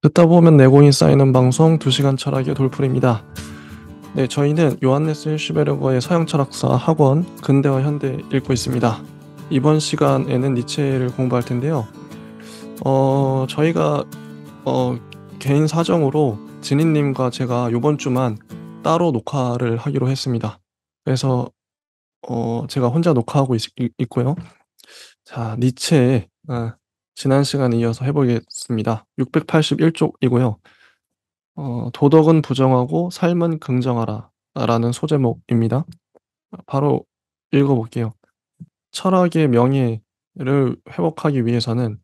듣다 보면 내공이 쌓이는 방송 2시간 철학의 돌풀입니다. 네, 저희는 요한네스 슈베르거의 서양 철학사 학원 근대와 현대 읽고 있습니다. 이번 시간에는 니체를 공부할 텐데요. 저희가 개인 사정으로 진희님과 제가 요번 주만 따로 녹화를 하기로 했습니다. 그래서 제가 혼자 녹화하고 있고요. 자, 니체의 지난 시간에 이어서 해보겠습니다. 681쪽이고요. 도덕은 부정하고 삶은 긍정하라 라는 소제목입니다. 바로 읽어볼게요. 철학의 명예를 회복하기 위해서는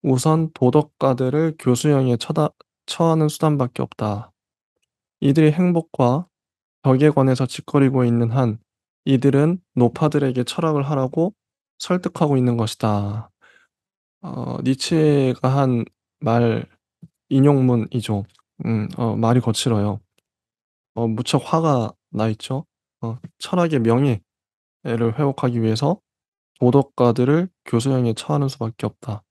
우선 도덕가들을 교수형에 처하는 수단밖에 없다. 이들이 행복과 덕에 관해서 짓거리고 있는 한 이들은 노파들에게 철학을 하라고 설득하고 있는 것이다. 니체가 한 말 인용문이죠. 말이 거칠어요. 무척 화가 나 있죠. 철학의 명예를 회복하기 위해서 도덕가들을 교수형에 처하는 수밖에 없다.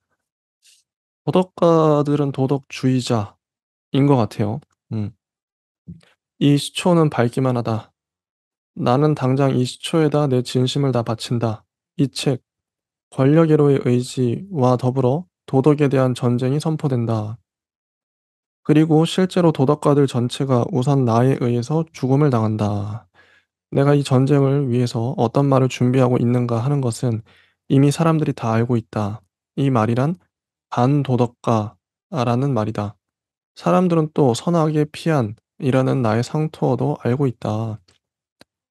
도덕가들은 도덕주의자인 것 같아요. 음. 이 시초는 밝기만 하다. 나는 당장 이 시초에다 내 진심을 다 바친다. 이 책, 권력애로의 의지와 더불어 도덕에 대한 전쟁이 선포된다. 그리고 실제로 도덕가들 전체가 우선 나에 의해서 죽음을 당한다. 내가 이 전쟁을 위해서 어떤 말을 준비하고 있는가 하는 것은 이미 사람들이 다 알고 있다. 이 말이란 반도덕가라는 말이다. 사람들은 또 선악의 피한이라는 나의 상투어도 알고 있다.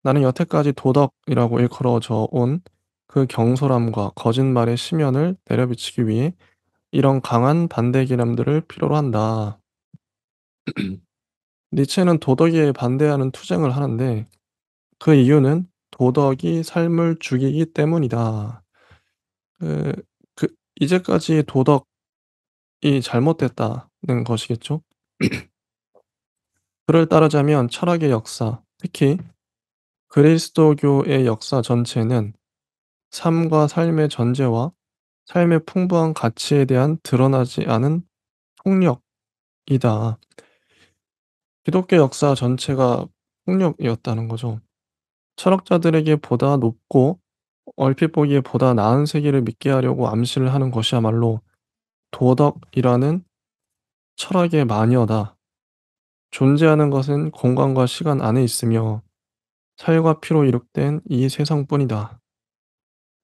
나는 여태까지 도덕이라고 일컬어져 온 그 경솔함과 거짓말의 심연을 내려비치기 위해 이런 강한 반대 개념들을 필요로 한다. 니체는 도덕에 반대하는 투쟁을 하는데 그 이유는 도덕이 삶을 죽이기 때문이다. 그 이제까지의 도덕이 잘못됐다는 것이겠죠. 그를 따르자면 철학의 역사, 특히 그리스도교의 역사 전체는 삶과 삶의 전제와 삶의 풍부한 가치에 대한 드러나지 않은 폭력이다. 기독교 역사 전체가 폭력이었다는 거죠. 철학자들에게 보다 높고 얼핏 보기에 보다 나은 세계를 믿게 하려고 암시를 하는 것이야말로 도덕이라는 철학의 마녀다. 존재하는 것은 공간과 시간 안에 있으며 살과 피로 이룩된 이 세상뿐이다.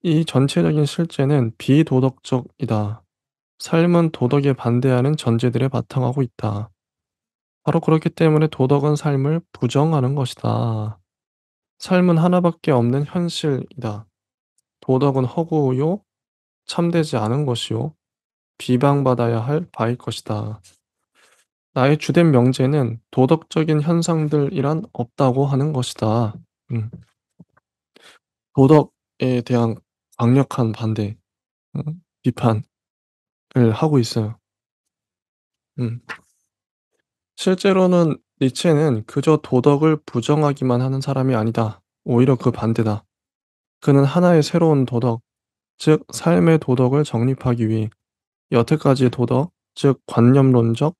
이 전체적인 실제는 비도덕적이다. 삶은 도덕에 반대하는 전제들에 바탕하고 있다. 바로 그렇기 때문에 도덕은 삶을 부정하는 것이다. 삶은 하나밖에 없는 현실이다. 도덕은 허구요, 참되지 않은 것이요, 비방받아야 할 바일 것이다. 나의 주된 명제는 도덕적인 현상들이란 없다고 하는 것이다. 음. 도덕에 대한 강력한 반대, 비판을 하고 있어요. 음. 실제로는 니체는 그저 도덕을 부정하기만 하는 사람이 아니다. 오히려 그 반대다. 그는 하나의 새로운 도덕, 즉 삶의 도덕을 정립하기 위해 여태까지의 도덕, 즉 관념론적,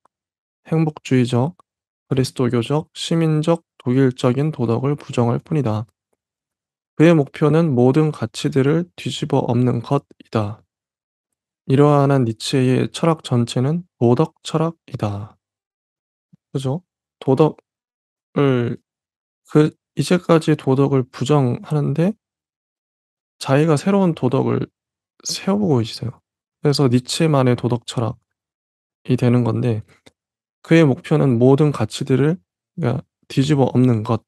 행복주의적, 그리스도교적, 시민적, 독일적인 도덕을 부정할 뿐이다. 그의 목표는 모든 가치들을 뒤집어 엎는 것이다. 이러한 니체의 철학 전체는 도덕 철학이다. 그죠? 도덕을 이제까지 도덕을 부정하는데 자기가 새로운 도덕을 세워보고 있어요. 그래서 니체만의 도덕 철학이 되는 건데 그의 목표는 모든 가치들을 그러니까 뒤집어 엎는 것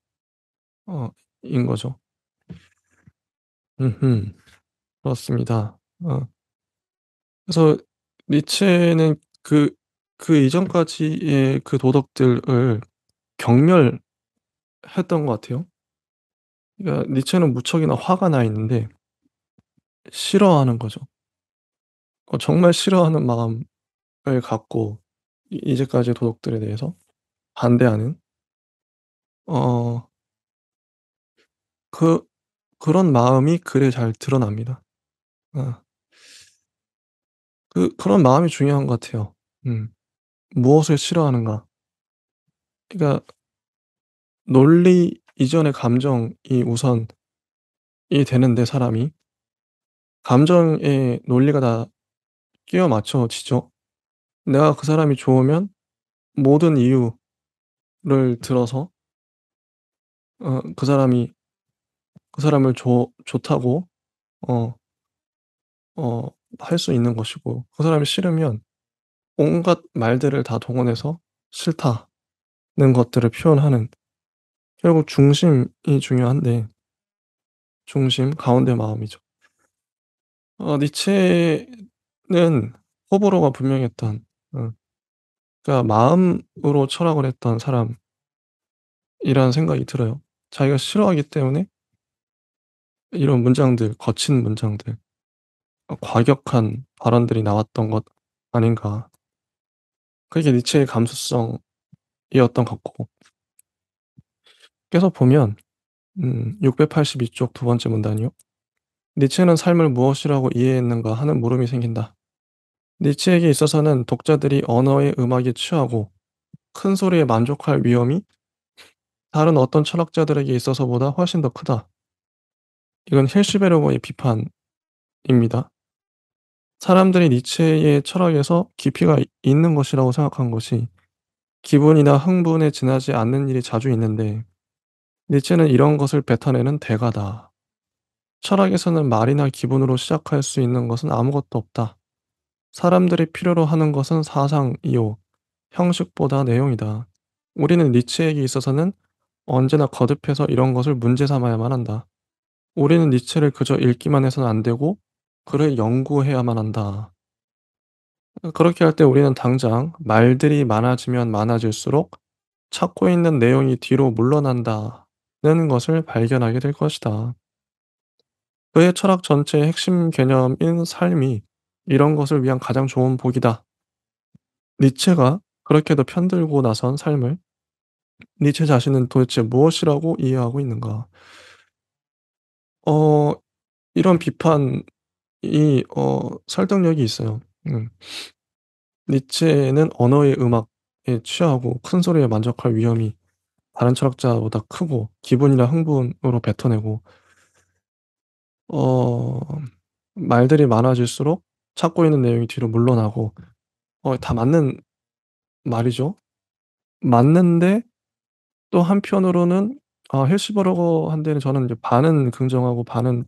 인 거죠. 음음. 그렇습니다. 그래서 니체는 그 이전까지의 그 도덕들을 경멸했던 것 같아요. 그러니까 니체는 무척이나 화가 나 있는데 싫어하는 거죠. 정말 싫어하는 마음을 갖고 이제까지의 도덕들에 대해서 반대하는 어 그 그런 마음이 글에 잘 드러납니다. 어 그런 마음이 중요한 것 같아요. 음. 무엇을 싫어하는가. 그러니까 논리 이전의 감정이 우선이 되는데 사람이 감정에 논리가 다 끼워 맞춰지죠. 내가 그 사람이 좋으면 모든 이유를 들어서 그 사람이 그 사람을 좋다고 어 어 할 수 있는 것이고, 그 사람이 싫으면 온갖 말들을 다 동원해서 싫다는 것들을 표현하는, 결국 중심이 중요한데 중심 가운데 마음이죠. 니체는 호불호가 분명했던, 어 그러니까 마음으로 철학을 했던 사람이라는 생각이 들어요. 자기가 싫어하기 때문에 이런 문장들, 거친 문장들, 과격한 발언들이 나왔던 것 아닌가. 그게 니체의 감수성이었던 것 같고, 계속 보면 682쪽 두 번째 문단이요. "니체는 삶을 무엇이라고 이해했는가?" 하는 물음이 생긴다. 니체에게 있어서는 독자들이 언어의 음악에 취하고 큰 소리에 만족할 위험이 다른 어떤 철학자들에게 있어서보다 훨씬 더 크다. 이건 힐시베르거의 비판입니다. 사람들이 니체의 철학에서 깊이가 있는 것이라고 생각한 것이 기분이나 흥분에 지나지 않는 일이 자주 있는데, 니체는 이런 것을 뱉어내는 대가다. 철학에서는 말이나 기분으로 시작할 수 있는 것은 아무것도 없다. 사람들이 필요로 하는 것은 사상이요, 형식보다 내용이다. 우리는 니체에게 있어서는 언제나 거듭해서 이런 것을 문제 삼아야만 한다. 우리는 니체를 그저 읽기만 해서는 안 되고 그를 연구해야만 한다. 그렇게 할 때 우리는 당장 말들이 많아지면 많아질수록 찾고 있는 내용이 뒤로 물러난다는 것을 발견하게 될 것이다. 그의 철학 전체의 핵심 개념인 삶이 이런 것을 위한 가장 좋은 복이다. 니체가 그렇게도 편들고 나선 삶을 니체 자신은 도대체 무엇이라고 이해하고 있는가? 어 이런 비판이 설득력이 있어요. 음. 니체는 언어의 음악에 취하고 큰 소리에 만족할 위험이 다른 철학자보다 크고, 기분이나 흥분으로 뱉어내고 어 말들이 많아질수록 찾고 있는 내용이 뒤로 물러나고, 다 맞는 말이죠. 맞는데 또 한편으로는 헬시버러거한테는 저는 이제 반은 긍정하고 반은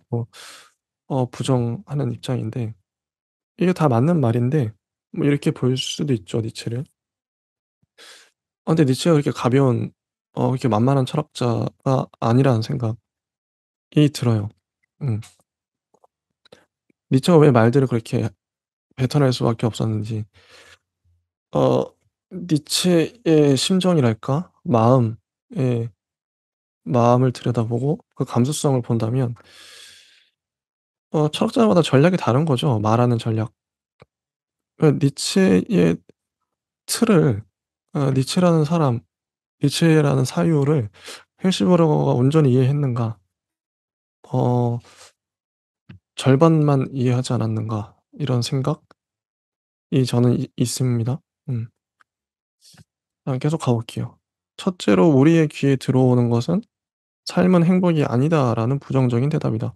부정하는 입장인데, 이게 다 맞는 말인데 뭐 이렇게 볼 수도 있죠, 니체를. 근데 니체가 그렇게 가벼운 그렇게 만만한 철학자가 아니라는 생각이 들어요. 음. 니체가 왜 말들을 그렇게 뱉어낼 수밖에 없었는지, 어 니체의 심정이랄까? 마음을 들여다보고 그 감수성을 본다면 철학자마다 전략이 다른 거죠, 말하는 전략. 니체의 틀을, 니체라는 사람, 니체라는 사유를 헬시버러가 온전히 이해했는가? 어 '절반만 이해하지 않았는가.' 이런 생각이 저는 있습니다. 음. 계속 가 볼게요. 첫째로 "우리의 귀에 들어오는 것은 삶은 행복이 아니다."라는 부정적인 대답이다.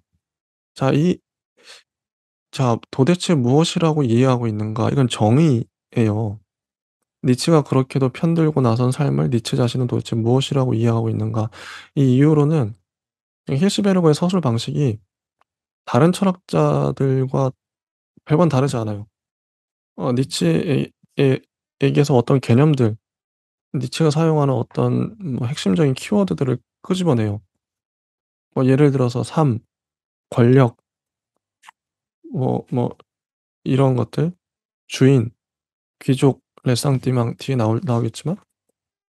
자 이 도대체 무엇이라고 이해하고 있는가? 이건 정의예요. 니체가 그렇게도 편들고 나선 삶을 니체 자신은 도대체 무엇이라고 이해하고 있는가? 이 이후로는 힐스베르그의 서술 방식이 다른 철학자들과 별반 다르지 않아요. 니체에 에게서 어떤 개념들, 니체가 사용하는 어떤 핵심적인 키워드들을 끄집어내요. 예를 들어서 삶, 권력, 뭐 이런 것들, 주인, 귀족, 레상띠망 뒤에 나오겠지만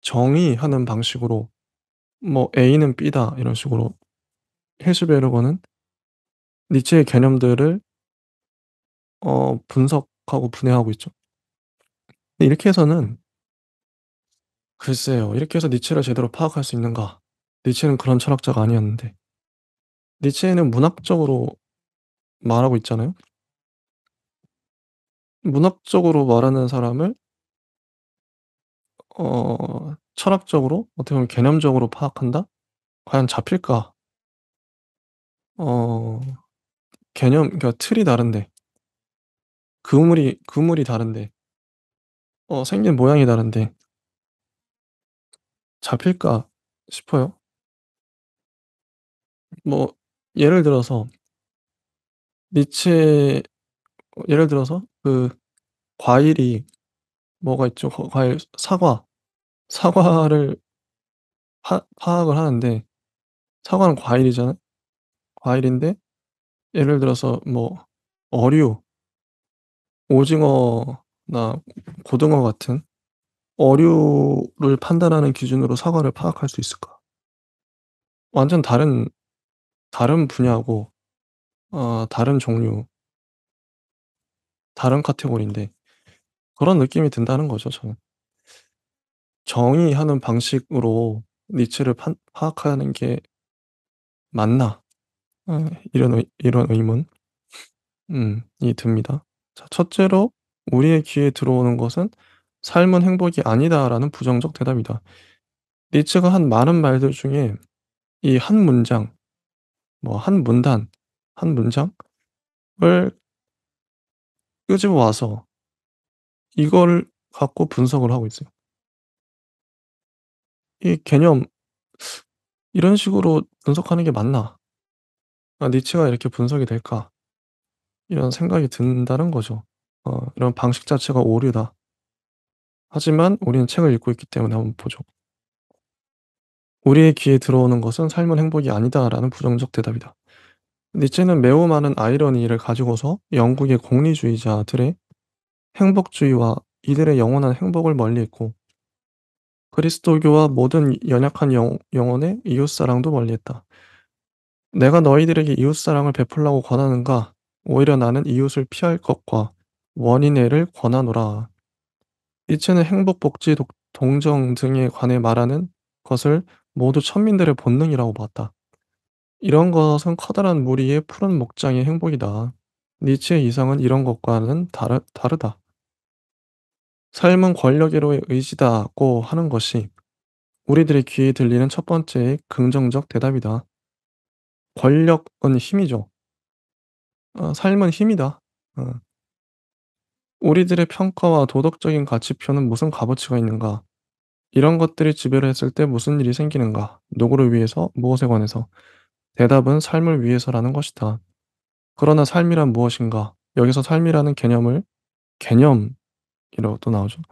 정의하는 방식으로 A는 B다 이런 식으로 헬스베르거는 니체의 개념들을 분석하고 분해하고 있죠. 근데 이렇게 해서는, 글쎄요. 이렇게 해서 니체를 제대로 파악할 수 있는가? 니체는 그런 철학자가 아니었는데. 니체는 문학적으로 말하고 있잖아요. 문학적으로 말하는 사람을 철학적으로 어떻게 보면 개념적으로 파악한다? 과연 잡힐까? 어 개념 그러니까 틀이 다른데 그물이 다른데 생긴 모양이 다른데 잡힐까 싶어요. 뭐 예를 들어서 니체 예를 들어서 그 과일이 뭐가 있죠? 과일 사과를 파악을 하는데 사과는 과일이잖아요. 과일인데 예를 들어서 뭐 어류, 오징어나 고등어 같은 어류를 판단하는 기준으로 사과를 파악할 수 있을까? 완전 다른 분야고 다른 종류, 다른 카테고리인데 그런 느낌이 든다는 거죠 저는. 정의하는 방식으로 니체를 파악하는 게 맞나? 이런 의문 이 듭니다. 자 첫째로 우리의 귀에 들어오는 것은 "삶은 행복이 아니다."라는 부정적 대답이다. 니체가 한 많은 말들 중에 이 한 문장 뭐 한 문단, 한 문장을 끄집어 와서 이걸 갖고 분석을 하고 있어요. 이 개념 이런 식으로 분석하는 게 맞나? '아 니체가 이렇게 분석이 될까?' 이런 생각이 든다는 거죠. '이런 방식 자체가 오류다.' 하지만 우리는 책을 읽고 있기 때문에 한번 보죠. "우리의 귀에 들어오는 것은 삶은 행복이 아니다."라는 부정적 대답이다. 니체는 매우 많은 아이러니를 가지고서 영국의 공리주의자들의 행복주의와 이들의 영원한 행복을 멀리했고 그리스도교와 모든 연약한 영혼의 이웃사랑도 멀리했다. 내가 너희들에게 이웃사랑을 베풀라고 권하는가? 오히려 나는 이웃을 피할 것과 원인애를 권하노라. 니체는 행복, 복지, 동정 등에 관해 말하는 것을 모두 천민들의 본능이라고 봤다. 이런 것은 커다란 무리의 푸른 목장의 행복이다. 니체의 이상은 이런 것과는 다르다. 삶은 권력으로의 의지다고 하는 것이 우리들의 귀에 들리는 첫 번째의 긍정적 대답이다. 권력은 힘이죠. 삶은 힘이다. 어. 우리들의 평가와 도덕적인 가치표는 무슨 값어치가 있는가? 이런 것들이 지배를 했을 때 무슨 일이 생기는가? 누구를 위해서? 무엇에 관해서? 대답은 삶을 위해서라는 것이다. 그러나 삶이란 무엇인가? 여기서 삶이라는 개념이라고 또 나오죠.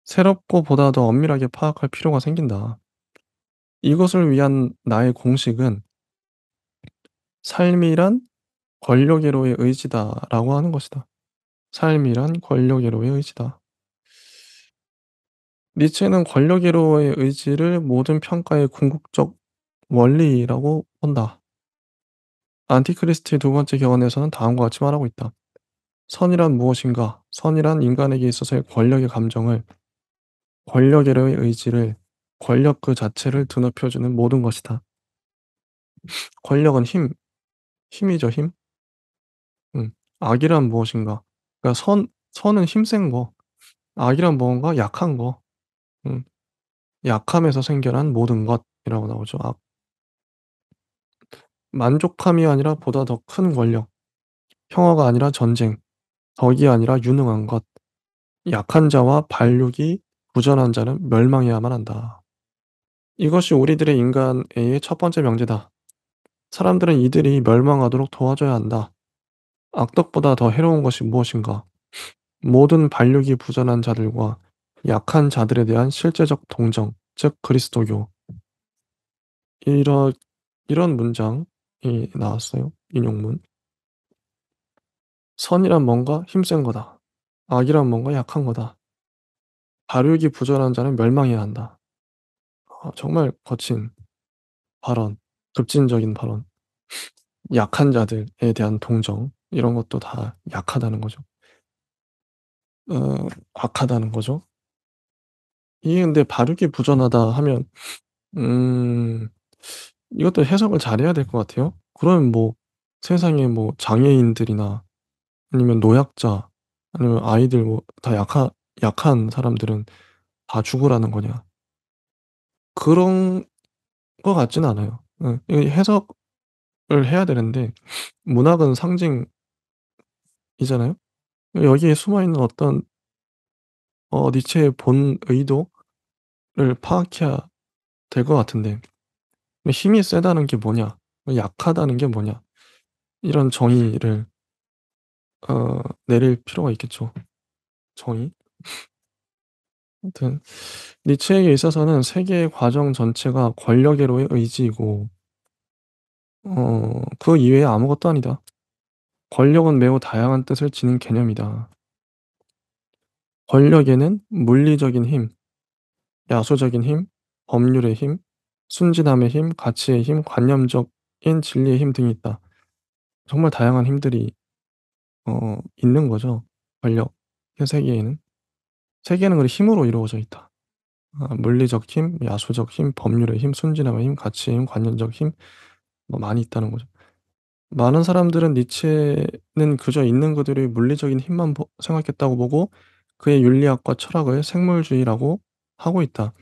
새롭고 보다 더 엄밀하게 파악할 필요가 생긴다. 이것을 위한 나의 공식은 삶이란 권력으로의 의지다라고 하는 것이다. 삶이란 권력으로의 의지다. 니체는 권력으로의 의지를 모든 평가의 궁극적 원리라고 본다. 안티크리스트의 두 번째 격언에서는 다음과 같이 말하고 있다. 선이란 무엇인가? 선이란 인간에게 있어서의 권력의 감정을, 권력으로의 의지를, 권력 그 자체를 드높여주는 모든 것이다. 권력은 힘이죠, 힘. 악이란 무엇인가? 그러니까 선은 힘센 거, 악이란 무언가 약한 거. 음. 약함에서 생겨난 모든 것이라고 나오죠. 만족함이 아니라 보다 더 큰 권력, 평화가 아니라 전쟁, 덕이 아니라 유능한 것, 약한 자와 반륙이 부전한 자는 멸망해야만 한다. 이것이 우리들의 인간애의 첫 번째 명제다. 사람들은 이들이 멸망하도록 도와줘야 한다. 악덕보다 더 해로운 것이 무엇인가? 모든 반륙이 부전한 자들과 약한 자들에 대한 실제적 동정, 즉 그리스도교. 이런 이런 문장이 나왔어요. 인용문. 선이란 뭔가 힘센 거다. 악이란 뭔가 약한 거다. 발육이 부전한 자는 멸망해야 한다. 정말 거친 발언, 급진적인 발언. 약한 자들에 대한 동정 이런 것도 다 약하다는 거죠. 악하다는 거죠. 이게 근데 발육이 부전하다 하면 음 이것도 해석을 잘해야 될 것 같아요. 그러면 뭐 세상에 뭐 장애인들이나 아니면 노약자 아니면 아이들 뭐 다 약한 사람들은 다 죽으라는 거냐. 그런 것 같지는 않아요. 이 해석을 해야 되는데 문학은 상징이잖아요. 여기에 숨어 있는 어떤 니체의 본 의도를 파악해야 될 것 같은데 힘이 세다는 게 뭐냐, 약하다는 게 뭐냐, 이런 정의를 내릴 필요가 있겠죠. 정의. 아무튼 니체에게 있어서는 세계의 과정 전체가 권력애로의 의지이고 그 이외에 아무것도 아니다. 권력은 매우 다양한 뜻을 지닌 개념이다. 권력에는 물리적인 힘, 야수적인 힘, 법률의 힘, 순진함의 힘, 가치의 힘, 관념적인 진리의 힘 등이 있다. 정말 다양한 힘들이 있는 거죠, 권력의 세계에는. 세계는 그리 힘으로 이루어져 있다. 물리적 힘, 야수적 힘, 법률의 힘, 순진함의 힘, 가치의 힘, 관념적 힘, 뭐 많이 있다는 거죠. 많은 사람들은 니체는 그저 있는 그대로의 물리적인 힘만 생각했다고 보고 그의 윤리학과 철학을 생물주의라고 하고 있다.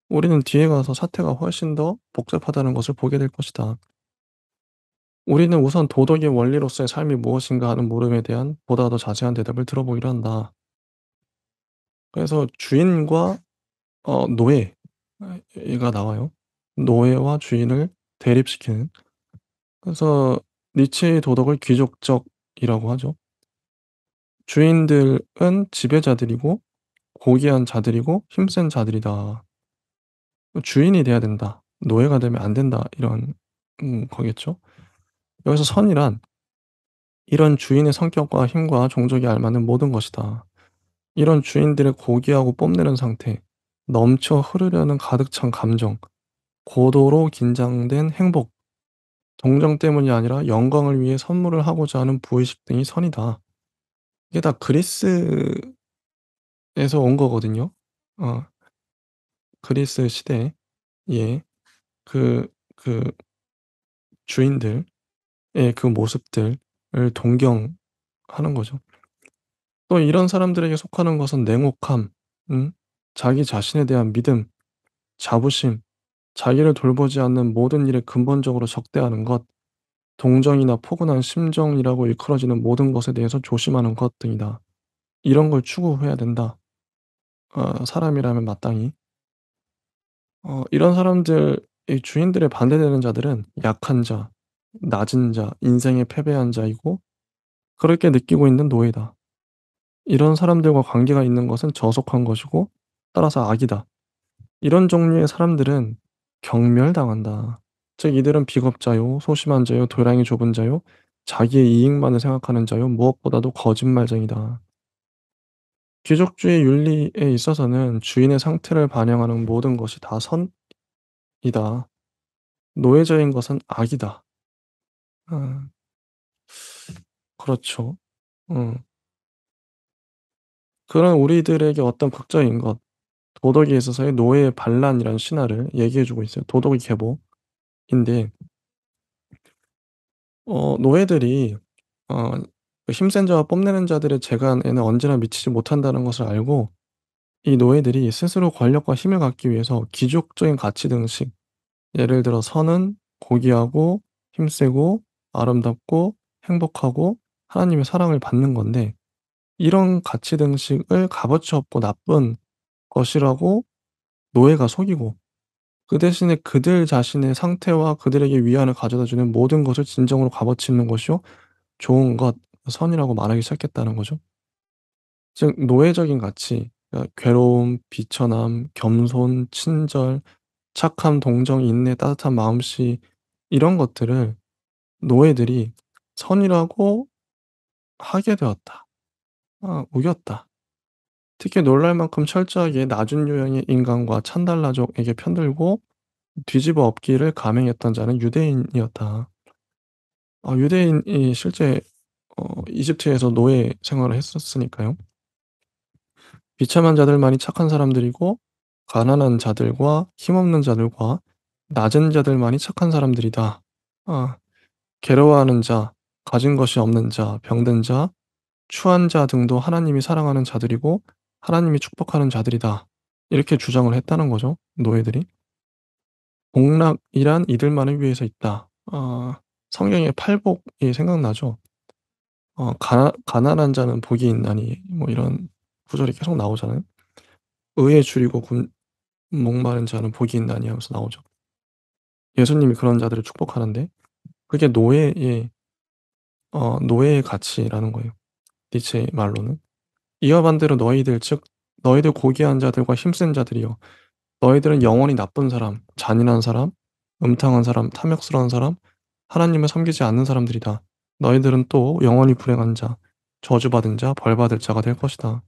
우리는 뒤에 가서 사태가 훨씬 더 복잡하다는 것을 보게 될 것이다. 우리는 우선 도덕의 원리로서의 삶이 무엇인가 하는 물음에 대한 보다 더 자세한 대답을 들어보기로 한다. 그래서 주인과 노예가 나와요. 노예와 주인을 대립시키는. 그래서 니체의 도덕을 귀족적이라고 하죠. 주인들은 지배자들이고 고귀한 자들이고 힘센 자들이다. 주인이 돼야 된다. 노예가 되면 안 된다. 이런 거겠죠. 여기서 선이란 이런 주인의 성격과 힘과 종족이 알맞는 모든 것이다. 이런 주인들의 고귀하고 뽐내는 상태, 넘쳐 흐르려는 가득 찬 감정, 고도로 긴장된 행복, 동정 때문이 아니라 영광을 위해 선물을 하고자 하는 부의식 등이 선이다. 이게 다 그리스에서 온 거거든요. 어 그리스 시대에 그 그 주인들의 그 모습들을 동경하는 거죠. 또 이런 사람들에게 속하는 것은 냉혹함, 자기 자신에 대한 믿음, 자부심, 자기를 돌보지 않는 모든 일에 근본적으로 적대하는 것, 동정이나 포근한 심정이라고 일컬어지는 모든 것에 대해서 조심하는 것 등이다. 이런 걸 추구해야 된다. 사람이라면 마땅히. 이런 사람들, 이 주인들에 반대되는 자들은 약한 자, 낮은 자, 인생에 패배한 자이고 그렇게 느끼고 있는 노예다. 이런 사람들과 관계가 있는 것은 저속한 것이고 따라서 악이다. 이런 종류의 사람들은 경멸당한다. 즉 이들은 비겁자요, 소심한 자요, 도량이 좁은 자요, 자기의 이익만을 생각하는 자요, 무엇보다도 거짓말쟁이다. 귀족주의 윤리에 있어서는 주인의 상태를 반영하는 모든 것이 다 선이다. 노예적인 것은 악이다. 아 그렇죠. 음. 그런 우리들에게 어떤 극적인 것, 도덕에 있어서의 노예의 반란이라는 신화를 얘기해 주고 있어요. 도덕의 계보인데 노예들이 어 그 힘센 자와 뽐내는 자들의 재간에는 언제나 미치지 못한다는 것을 알고 이 노예들이 스스로 권력과 힘을 갖기 위해서 귀족적인 가치 등식, 예를 들어 선은 고귀하고 힘세고 아름답고 행복하고 하나님의 사랑을 받는 건데 이런 가치 등식을 값어치 없고 나쁜 것이라고 노예가 속이고 그 대신에 그들 자신의 상태와 그들에게 위안을 가져다 주는 모든 것을 진정으로 값어치 있는 것이요 좋은 것, 선이라고 말하기 시작했다는 거죠. 즉 노예적인 가치, 그러니까 괴로움, 비천함, 겸손, 친절, 착함, 동정, 인내, 따뜻한 마음씨 이런 것들을 노예들이 선이라고 하게 되었다. 우겼다. 특히 놀랄 만큼 철저하게 낮은 유형의 인간과 찬달라족에게 편들고 뒤집어 엎기를 감행했던 자는 유대인이었다. 유대인이 실제 이집트에서 노예 생활을 했었으니까요. 비참한 자들만이 착한 사람들이고 가난한 자들과 힘없는 자들과 낮은 자들만이 착한 사람들이다. 아 괴로워하는 자, 가진 것이 없는 자, 병든 자, 추한 자 등도 하나님이 사랑하는 자들이고 하나님이 축복하는 자들이다. 이렇게 주장을 했다는 거죠, 노예들이. "복락이란 이들만을 위해서 있다." 성경의 팔복이 생각나죠. 가난한 자는 복이 있나니." 뭐 이런 구절이 계속 나오잖아요. "의에 줄이고 목마른 자는 복이 있나니." 하면서 나오죠. 예수님이 그런 자들을 축복하는데 그게 노예의 가치라는 거예요, 니체의 말로는. "이와 반대로 너희들 즉 너희들 고귀한 자들과 힘센 자들이여 너희들은 영원히 나쁜 사람, 잔인한 사람, 음탕한 사람, 탐욕스러운 사람, 하나님을 섬기지 않는 사람들이다. 너희들은 또 영원히 불행한 자, 저주받은 자, 벌받을 자가 될 것이다."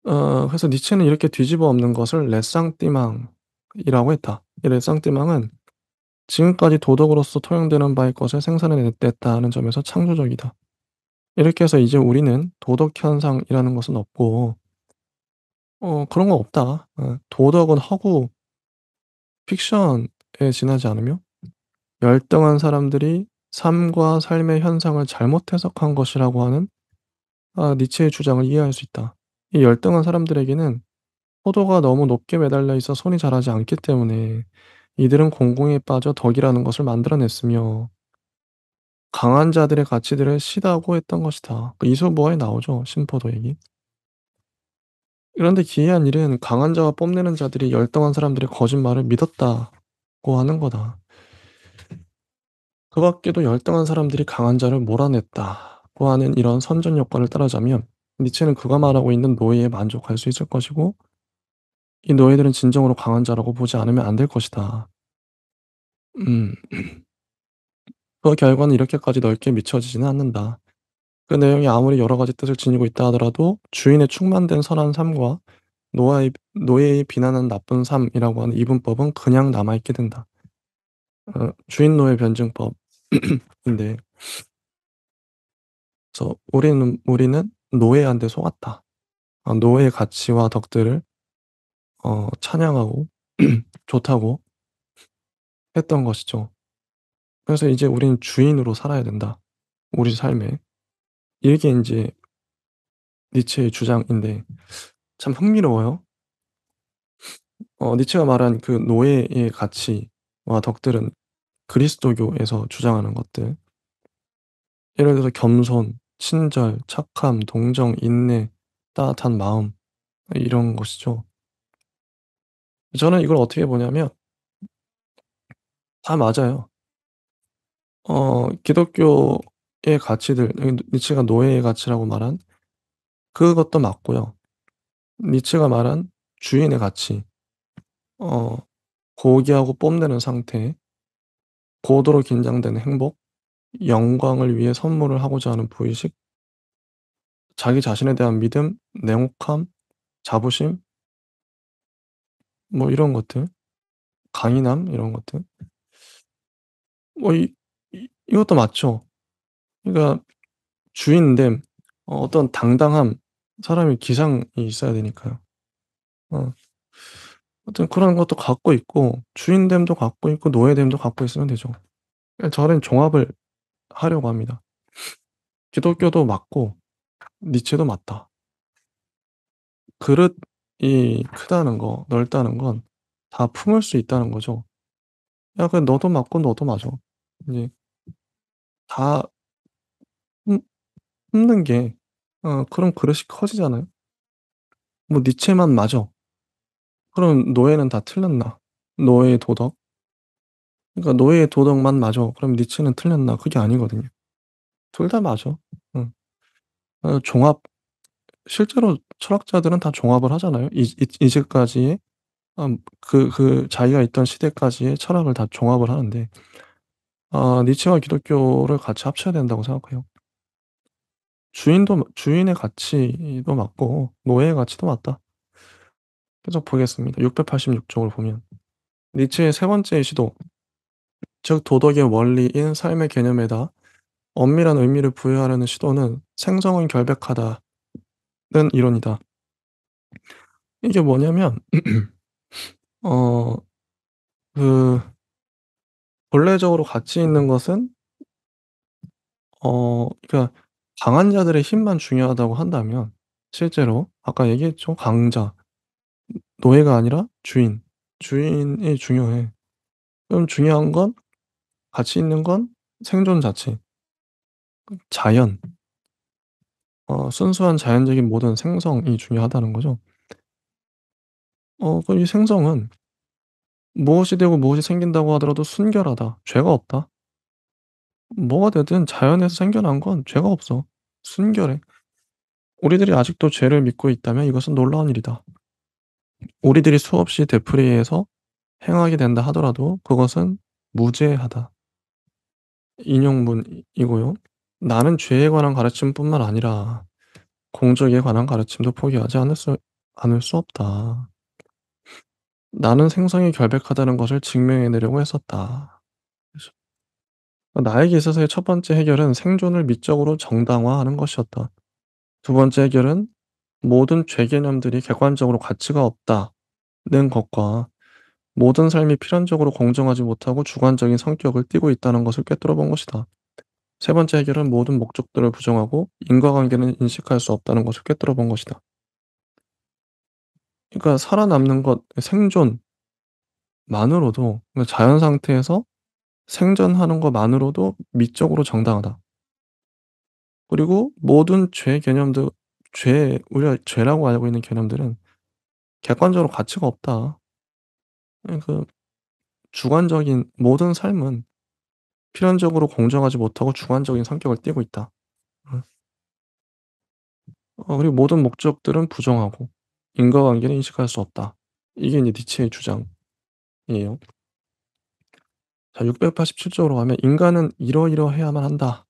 그래서 니체는 이렇게 뒤집어 엎는 것을 레상띠망이라고 했다. 이 레상띠망은 지금까지 도덕으로서 통용되는 바의 것을 생산해 냈다는 점에서 창조적이다. 이렇게 해서 이제 우리는 도덕 현상이라는 것은 없고 그런 거 없다. 도덕은 허구, 픽션에 지나지 않으며 열등한 사람들이 삶과 삶의 현상을 잘못 해석한 것이라고 하는 니체의 주장을 이해할 수 있다. 이 열등한 사람들에게는 포도가 너무 높게 매달려 있어 손이 자라지 않기 때문에 이들은 공공에 빠져 덕이라는 것을 만들어냈으며 강한 자들의 가치들을 시다고 했던 것이다. 그 이솝우화에 나오죠, 신포도 얘기. 그런데 기이한 일은 강한 자와 뽐내는 자들이 열등한 사람들의 거짓말을 믿었다고 하는 거다. 그 밖에도 열등한 사람들이 강한 자를 몰아냈다고 하는 이런 선전 요건을 따르자면 니체는 그가 말하고 있는 노예에 만족할 수 있을 것이고 이 노예들은 진정으로 강한 자라고 보지 않으면 안 될 것이다. 음. 그 결과는 이렇게까지 넓게 미쳐지지는 않는다. 그 내용이 아무리 여러 가지 뜻을 지니고 있다 하더라도 주인의 충만된 선한 삶과 노예의 비난한 나쁜 삶이라고 하는 이분법은 그냥 남아 있게 된다. 주인 노예 변증법인데 그래서 우리는 노예한테 속았다. 노예의 가치와 덕들을 찬양하고 좋다고 했던 것이죠. 그래서 이제 우리는 주인으로 살아야 된다, 우리 삶에. 이게 인제 니체의 주장인데 참 흥미로워요. 니체가 말한 그 노예의 가치와 덕들은 그리스도교에서 주장하는 것들, 예를 들어서 겸손, 친절, 착함, 동정, 인내, 따뜻한 마음, 이런 것이죠. 저는 이걸 어떻게 보냐면 다 맞아요. 기독교의 가치들, 니체가 노예의 가치라고 말한 그것도 맞고요. 니체가 말한 주인의 가치, 어 고귀하고 뽐내는 상태, 고도로 긴장되는 행복, 영광을 위해 선물을 하고자 하는 부의식, 자기 자신에 대한 믿음, 냉혹함, 자부심, 뭐 이런 것들, 강인함 이런 것들. 뭐 이것도 맞죠. 그러니까 주인됨, 어떤 당당함, 사람이 기상이 있어야 되니까요. 어 하여튼 그런 것도 갖고 있고 주인됨도 갖고 있고 노예됨도 갖고 있으면 되죠. 저는 종합을 하려고 합니다. 기독교도 맞고 니체도 맞다. 그릇이 크다는 거, 넓다는 건 다 품을 수 있다는 거죠. 야 그 너도 맞고 너도 맞아. 이제 다 품 품는 게 그럼 그릇이 커지잖아요. 뭐 니체만 맞아. 그럼 노예는 다 틀렸나? 노예의 도덕? 그러니까 노예의 도덕만 맞아. 그럼 니체는 틀렸나? 그게 아니거든요. 둘 다 맞아. 응. 종합, 실제로 철학자들은 다 종합을 하잖아요. 이제까지의 자기가 있던 시대까지의 철학을 다 종합을 하는데 니체와 기독교를 같이 합쳐야 된다고 생각해요. 주인의 가치도 맞고 노예의 가치도 맞다. 계속 보겠습니다. 686 쪽을 보면 니체의 세 번째 시도, 즉 도덕의 원리인 삶의 개념에다 엄밀한 의미를 부여하려는 시도는 생성은 결백하다는 이론이다. 이게 뭐냐면 어 그 본래적으로 가치 있는 것은 그러니까 강한 자들의 힘만 중요하다고 한다면 실제로 아까 얘기했죠. 강자. 노예가 아니라 주인. 주인이 중요해. 그럼 중요한 건 가치 있는 건 생존 자체, 자연, 순수한 자연적인 모든 생성이 중요하다는 거죠. 그 이 생성은 무엇이 되고 무엇이 생긴다고 하더라도 순결하다. 죄가 없다. 뭐가 되든 자연에서 생겨난 건 죄가 없어. 순결해. 우리들이 아직도 죄를 믿고 있다면 이것은 놀라운 일이다. 우리들이 수없이 되풀이해서 행하게 된다 하더라도 그것은 무죄하다. 인용문이고요. 나는 죄에 관한 가르침뿐만 아니라 공적에 관한 가르침도 포기하지 않을 수 없다. 나는 생성이 결백하다는 것을 증명해 내려고 했었다. 그래서 나에게 있어서의 첫 번째 해결은 생존을 미적으로 정당화하는 것이었다. 두 번째 해결은 모든 죄 개념들이 객관적으로 가치가 없다는 것과 모든 삶이 필연적으로 공정하지 못하고 주관적인 성격을 띠고 있다는 것을 꿰뚫어 본 것이다. 세 번째 해결은 모든 목적들을 부정하고 인과관계는 인식할 수 없다는 것을 꿰뚫어 본 것이다. 그러니까 살아남는 것, 생존만으로도, 그러니까 자연 상태에서 생존하는 것만으로도 미적으로 정당하다. 그리고 모든 죄 개념들, 우리가 죄라고 알고 있는 개념들은 객관적으로 가치가 없다. 그 주관적인 모든 삶은 필연적으로 공정하지 못하고 주관적인 성격을 띠고 있다. 음. 그리고 모든 목적들은 부정하고 인과관계는 인식할 수 없다. 이게 이제 니체의 주장이에요. 자, 687쪽으로 가면 "인간은 이러이러해야만 한다."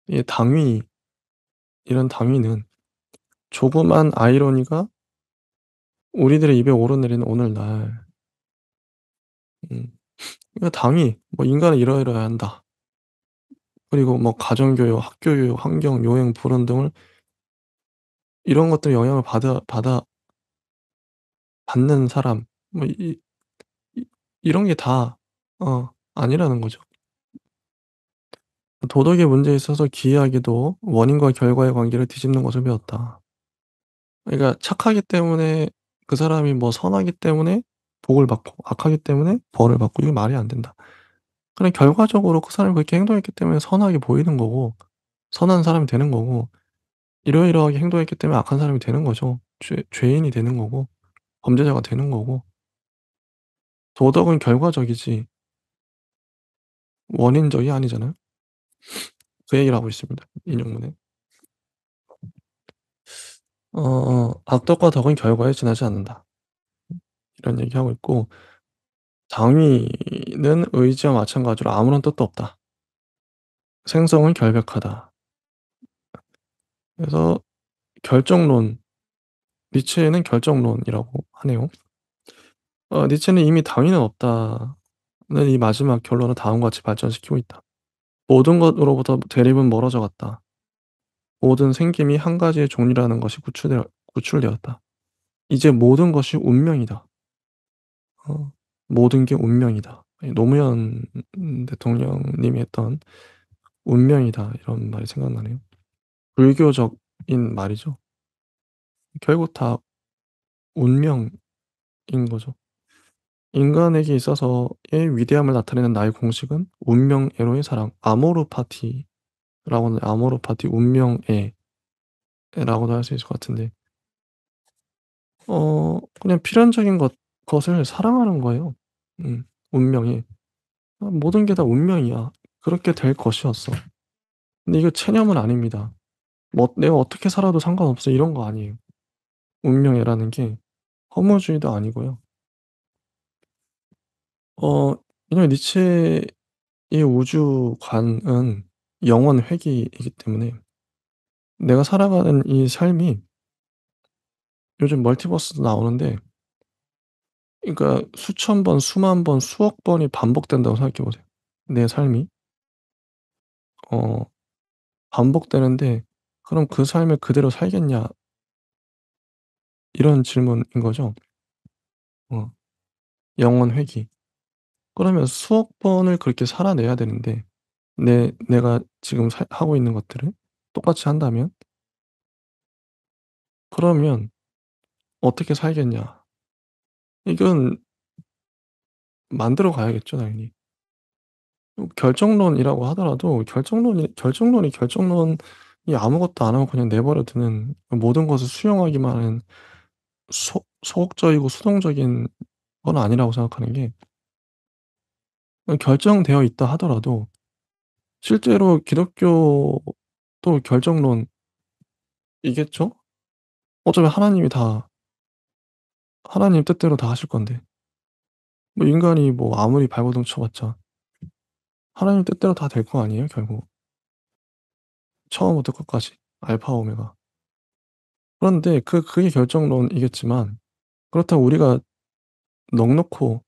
이 당위, 이런 당위는 조그만 아이러니가 우리들의 입에 오르내리는 오늘날, 음 그러니까 당위, 뭐 "인간은 이러이러해야 한다." 그리고 뭐 가정교육, 학교교육, 환경, 요행, 불운 등을 이런 것들 영향을 받는 사람, 뭐 이 이런 게 다 아니라는 거죠. 도덕의 문제에 있어서 기이하게도 원인과 결과의 관계를 뒤집는 것을 배웠다. 그러니까 착하기 때문에, 그 사람이 뭐 선하기 때문에 복을 받고 악하기 때문에 벌을 받고, 이게 말이 안 된다. 그냥 결과적으로 그 사람이 그렇게 행동했기 때문에 선하게 보이는 거고 선한 사람이 되는 거고, 이러이러하게 행동했기 때문에 악한 사람이 되는 거죠. 죄인이 되는 거고 범죄자가 되는 거고, 도덕은 결과적이지 원인적이 아니잖아요. 그 얘기를 하고 있습니다, 인용문에. "악덕과 덕은 결과에 지나지 않는다." 이런 얘기하고 있고, "당위는 의지와 마찬가지로 아무런 뜻도 없다. 생성은 결백하다." 그래서 결정론, 니체는 결정론이라고 하네요. 니체는 이미 당위는 없다는 이 마지막 결론을 다음과 같이 발전시키고 있다. "모든 것으로부터 대립은 멀어져 갔다. 모든 생김이 한 가지의 종류라는 것이 구출되었다. 이제 모든 것이 운명이다." 모든 게 운명이다. 이 노무현 대통령님이 했던 "운명이다." 이런 말이 생각나네요. 불교적인 말이죠. 결국 다 운명인 거죠. 인간에게 있어서의 위대함을 나타내는 나의 공식은 운명애로의 사랑, 아모르 파티라고는, 아모르 파티 운명애라고도 할 수 있을 것 같은데, 그냥 필연적인 것을 사랑하는 거예요. 운명이. 모든 게 다 운명이야. 그렇게 될 것이었어. 근데 이거 체념은 아닙니다. 뭐 '내가 어떻게 살아도 상관없어.' 이런 거 아니에요. 운명애라는 게 허무주의도 아니고요. 어 왜냐면 니체의 우주관은 영원 회귀이기 때문에 내가 살아가는 이 삶이, 요즘 멀티버스도 나오는데, 그러니까 수천 번, 수만 번, 수억 번이 반복된다고 생각해 보세요. 내 삶이 어 반복되는데, 그럼 그 삶을 그대로 살겠냐, 이런 질문인 거죠. 어 영원 회귀. 그러면 수억 번을 그렇게 살아내야 되는데, 내가 지금 하고 있는 것들을 똑같이 한다면 그러면 어떻게 살겠냐. 이건 만들어 가야겠죠 당연히. 결정론이라고 하더라도 결정론이 아무것도 안 하고 그냥 내버려 두는 모든 것을 수용하기만 하는 소극적이고 수동적인 건 아니라고 생각하는 게 결정되어 있다 하더라도 실제로 기독교도 결정론이겠죠? 어차피 하나님 뜻대로 다 하실 건데 뭐 인간이 뭐 아무리 발버둥 쳐 봤자 하나님 뜻대로 다 될 거 아니에요 결국. 처음부터 끝까지 알파 오메가. 그런데 그게 결정론이겠지만 그렇다고 우리가 넋 놓고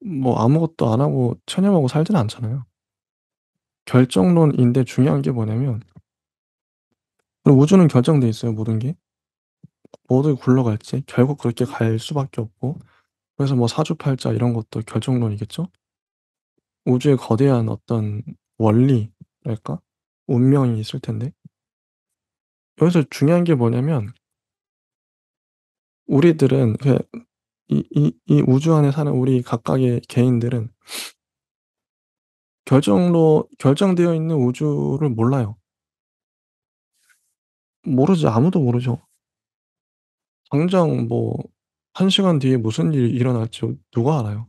뭐 아무것도 안 하고 체념하고 살지는 않잖아요. 결정론인데 중요한 게 뭐냐면 우주는 결정돼 있어요 모든 게. 어디 굴러갈지 결국 그렇게 갈 수밖에 없고 그래서 뭐 사주팔자 이런 것도 결정론이겠죠? 우주에 거대한 어떤 원리랄까? 운명이 있을 텐데 여기서 중요한 게 뭐냐면 우리들은 이 우주 안에 사는 우리 각각의 개인들은 결정되어 있는 우주를 몰라요. 모르죠. 아무도 모르죠. 당장 뭐 1 시간 뒤에 무슨 일이 일어날지 누가 알아요?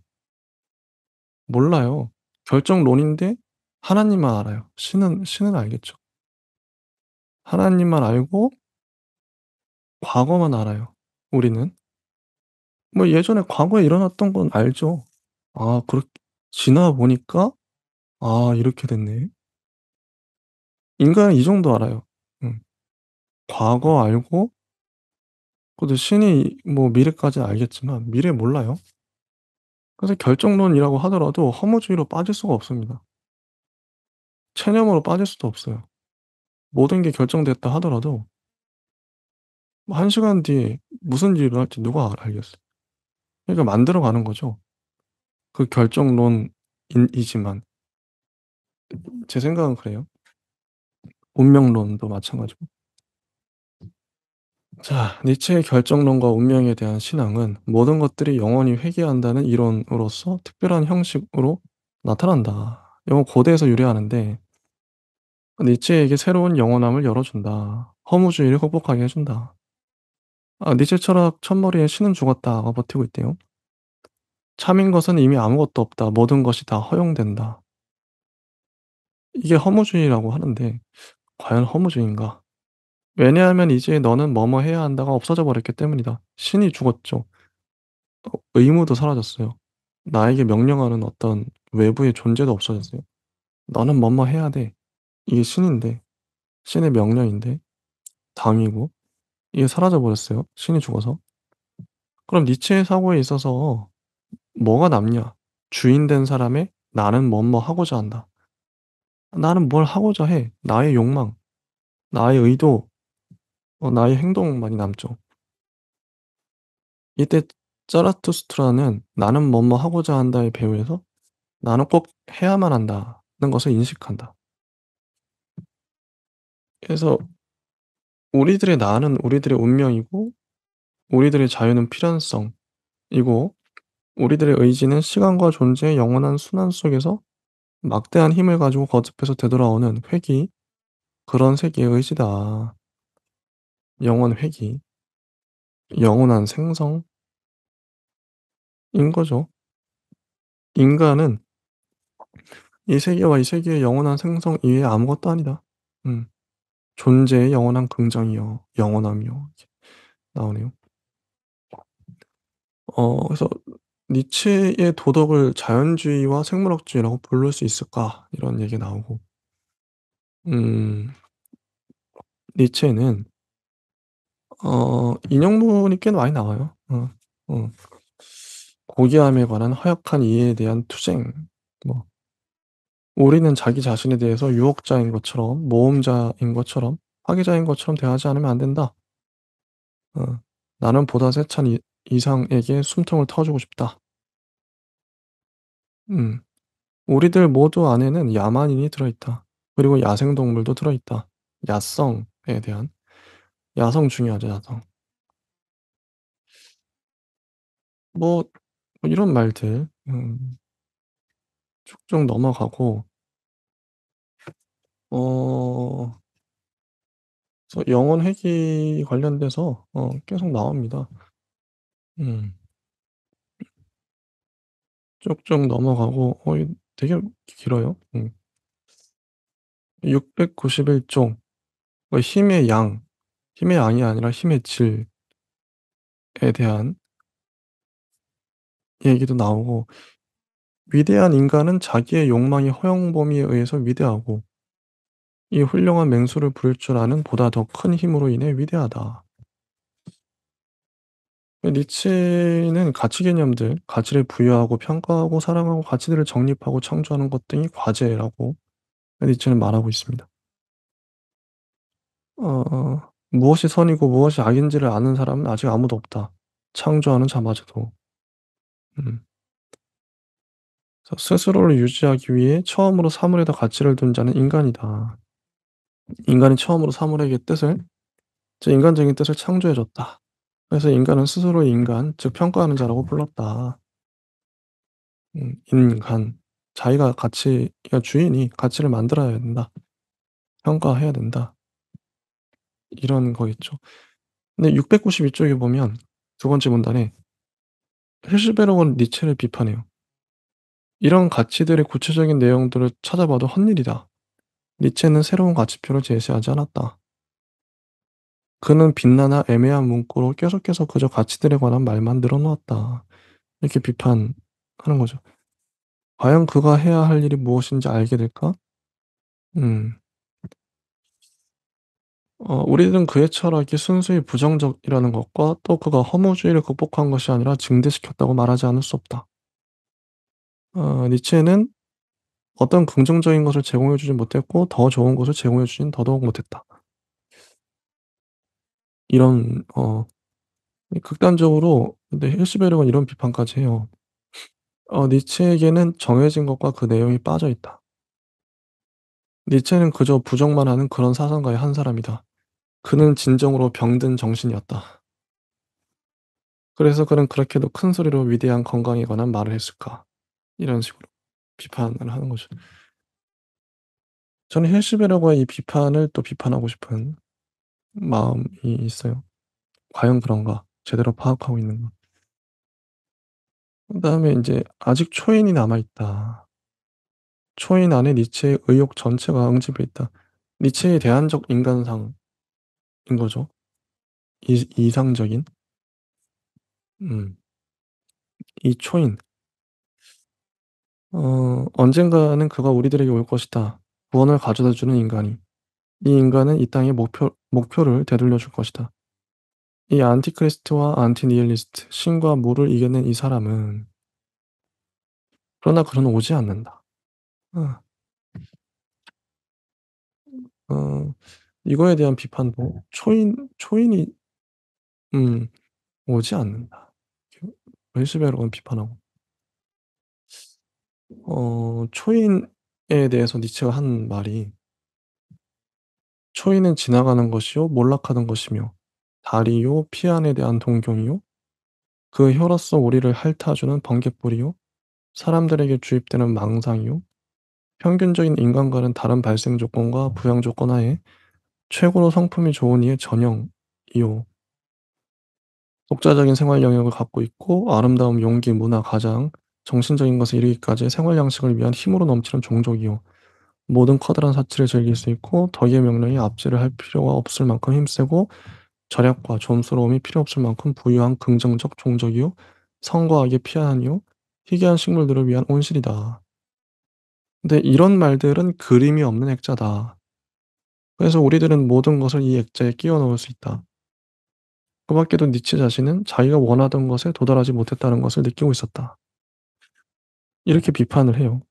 몰라요. 결정론인데 하나님만 알아요. 신은 알겠죠. 하나님만 알고 과거만 알아요, 우리는. 뭐 예전에 과거에 일어났던 건 알죠. 아 지나 보니까 '아 이렇게 됐네.' 인간은 이 정도 알아요. 음. 과거 알고 그래도 신이 뭐 미래까지는 알겠지만 미래 몰라요. 그래서 결정론이라고 하더라도 허무주의로 빠질 수가 없습니다. 체념으로 빠질 수도 없어요. 모든 게 결정됐다 하더라도 뭐 1 시간 뒤에 무슨 일이 일어날지 누가 알겠어요. 그러니까 만들어 가는 거죠. 그 결정론 이지만 제 생각은 그래요. 운명론도 마찬가지고. 자 니체의 결정론과 운명에 대한 신앙은 모든 것들이 영원히 회귀한다는 이론으로서 특별한 형식으로 나타난다. 이건 고대에서 유래하는데 니체에게 새로운 영원함을 열어준다. 허무주의를 극복하게 해준다. 니체 철학 첫머리에 신은 죽었다가 버티고 있대요. 참인 것은 이미 아무것도 없다. 모든 것이 다 허용된다. 이게 허무주의라고 하는데 과연 허무주의인가? 왜냐하면 이제 너는 뭐뭐 해야 한다가 없어져 버렸기 때문이다. 신이 죽었죠. 의무도 사라졌어요. 나에게 명령하는 어떤 외부의 존재도 없어졌어요. 너는 뭐뭐 해야 돼. 이게 신인데, 신의 명령인데, 당이고, 이게 사라져 버렸어요. 신이 죽어서. 그럼 니체의 사고에 있어서 뭐가 남냐? 주인 된 사람의 나는 뭐뭐 하고자 한다. 나는 뭘 하고자 해. 나의 욕망, 나의 의도, 나의 행동만이 남죠. 이때 자라투스트라는 나는 뭐뭐 하고자 한다의 배후에서 나는 꼭 해야만 한다는 것을 인식한다. 그래서 우리들의 나는 우리들의 운명이고 우리들의 자유는 필연성이고 우리들의 의지는 시간과 존재의 영원한 순환 속에서 막대한 힘을 가지고 거듭해서 되돌아오는 회귀, 그런 세계의 의지다. 영원 회귀, 영원한 생성인 거죠. 인간은 이 세계와 이 세계의 영원한 생성 이외에 아무것도 아니다. 음. 존재의 영원한 긍정이여 영원함이여 이렇게 나오네요. 그래서 니체의 도덕을 자연주의와 생물학주의라고 부를 수 있을까? 이런 얘기가 나오고 음 니체는 인용문이 꽤 많이 나와요. 어. 고귀함에 관한 허약한 이해에 대한 투쟁 뭐 "우리는 자기 자신에 대해서 유혹자인 것처럼 모험자인 것처럼 파괴자인 것처럼 대하지 않으면 안 된다. 어. 나는 보다 세찬 이상에게 숨통을 터주고 싶다." 음. "우리들 모두 안에는 야만인이 들어있다. 그리고 야생동물도 들어있다." 야성에 대한. 야성 중요하죠, 야성. 뭐 이런 말들 쭉쭉 넘어가고 어 그래서 영혼 회귀 관련돼서 계속 나옵니다. 음. 쭉쭉 넘어가고 이 되게 길어요. 691 쪽 힘의 양, 힘의 양이 아니라 힘의 질에 대한 얘기도 나오고 위대한 인간은 자기의 욕망이 허영범위에 의해서 위대하고 이 훌륭한 맹수를 부릴 줄 아는 보다 더 큰 힘으로 인해 위대하다. 니체는 가치 개념들, 가치를 부여하고 평가하고 사랑하고 가치들을 정립하고 창조하는 것 등이 과제라고 니체는 말하고 있습니다. 무엇이 선이고 무엇이 악인지를 아는 사람은 아직 아무도 없다. 창조하는 자마저도. 음. 그래서 스스로를 유지하기 위해 처음으로 사물에다 가치를 둔 자는 인간이다. 인간이 처음으로 사물에게 뜻을 제 인간적인 뜻을 창조해 줬다. 그래서 인간은 스스로의 인간, 즉 평가하는 자라고 불렀다. 인간. 자기가 가치 그러니까 주인이 가치를 만들어야 된다. 평가해야 된다. 이런 거겠죠. 근데 692 쪽에 보면 두 번째 문단에 히르시베르크는 니체를 비판해요. "이런 가치들의 구체적인 내용들을 찾아봐도 헛일이다. 니체는 새로운 가치표를 제시하지 않았다. 그는 빛나나 애매한 문구로 계속해서 그저 가치들에 관한 말만 늘어놓았다." 이렇게 비판하는 거죠. 과연 그가 해야 할 일이 무엇인지 알게 될까? 음. 우리들은 그의 철학이 순수히 부정적이라는 것과 또 그가 허무주의를 극복한 것이 아니라 증대시켰다고 말하지 않을 수 없다. 니체는 어떤 긍정적인 것을 제공해 주진 못했고 더 좋은 것을 제공해 주진 더더욱 못했다. 이런 극단적으로 근데 힐스베르그는 이런 비판까지 해요. 니체에게는 정해진 것과 그 내용이 빠져 있다. 니체는 그저 부정만 하는 그런 사상가의 한 사람이다. 그는 진정으로 병든 정신이었다. 그래서 그는 그렇게도 큰 소리로 위대한 건강에 관한 말을 했을까? 이런 식으로 비판을 하는 거죠. 저는 힐스베르그의 이 비판을 또 비판하고 싶은 마음이 있어요. 과연 그런가? 제대로 파악하고 있는가? 그다음에 인제 "아직 초인이 남아 있다. 초인 안에 니체의 의욕 전체가 응집해 있다." 니체의 대안적 인간상인 거죠. 이상적인. 음. 이 초인. "언젠가는 그가 우리들에게 올 것이다. 구원을 가져다 주는 인간이. 이 인간은 이 땅의 목표를 되돌려 줄 것이다." 이 안티크리스트와 안티니힐리스트, 신과 무를 이겨낸 이 사람은 그러나 그는 오지 않는다. 어. 어 이거에 대한 비판도 초인이 음 오지 않는다. 웰스베르는 비판하고 초인에 대해서 니체가 한 말이 "초인은 지나가는 것이요 몰락하는 것이며 달이요 피안에 대한 동경이요 그 혀로서 우리를 핥아주는 번갯불이요 사람들에게 주입되는 망상이요 평균적인 인간과는 다른 발생 조건과 부양 조건 하에 최고로 성품이 좋은 이의 전형이요. 독자적인 생활 영역을 갖고 있고 아름다움, 용기, 문화, 가장, 정신적인 것에 이르기까지의 생활 양식을 위한 힘으로 넘치는 종족이요. 모든 커다란 사치를 즐길 수 있고 덕의 명령에 압제를 할 필요가 없을 만큼 힘세고 절약과 좀스러움이 필요 없을 만큼 부유한 긍정적 종족이요. 성과 악의 피한이요. 희귀한 식물들을 위한 온실이다. 근데 이런 말들은 그림이 없는 액자다. 그래서 우리들은 모든 것을 이 액자에 끼워 넣을 수 있다. 그 밖에도 니체 자신은 자기가 원하던 것에 도달하지 못했다는 것을 느끼고 있었다. 이렇게 비판을 해요.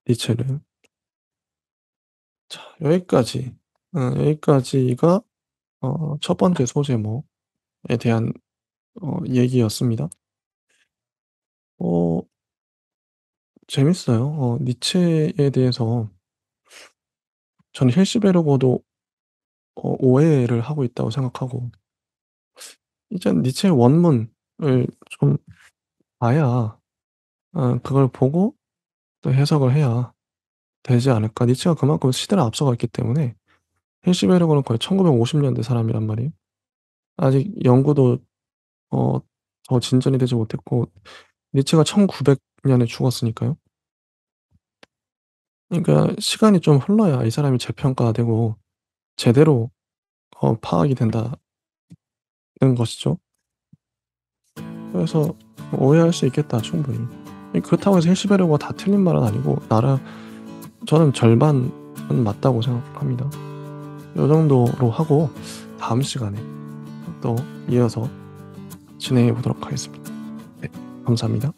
니체를. 자 여기까지가 첫 번째 소제목에 대한 얘기였습니다. 어 재밌어요. 니체에 대해서 저는 힐스베르거도 오해를 하고 있다고 생각하고, 이제 니체의 원문을 좀 봐야, 그걸 보고 또 해석을 해야 되지 않을까. 니체가 그만큼 시대를 앞서가 있기 때문에. 히르시베르그는 거의 1950 년대 사람이란 말이에요. 아직 연구도 어 더 진전이 되지 못했고, 니체가 1900 년에 죽었으니까요. 그러니까 시간이 좀 흘러야 이 사람이 재평가되고 제대로 파악이 된다는 것이죠. 그래서 오해할 수 있겠다 충분히. 그렇다고 해서 힐시베르그가 다 틀린 말은 아니고, 저는 절반은 맞다고 생각합니다. 요 정도로 하고 다음 시간에 또 이어서 진행해 보도록 하겠습니다. 네, 감사합니다.